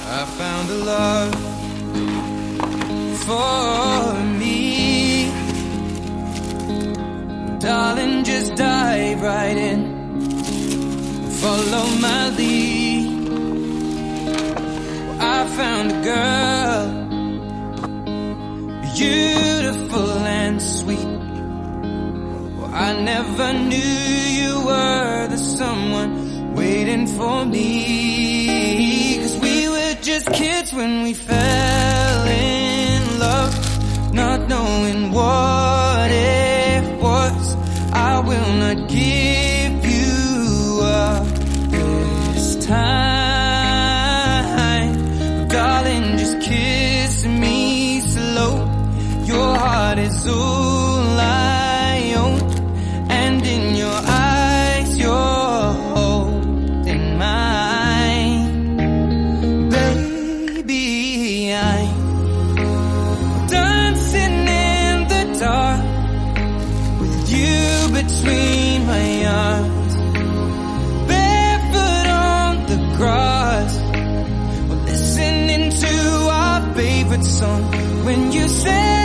I found a love for me. Darling, just dive right in, follow my lead. I found a girl, beautiful and sweet. Well, I never knew you were the someone waiting for me. 'Cause we were just kids when we fell in love, not knowing what it was. I will not give you up this time, darling, just kiss me slow. Your heart is all I own, and in your eyes you're holding mine. Baby, I'm dancing in the dark with you between my arms, barefoot on the grass. We're listening to our favorite song when you say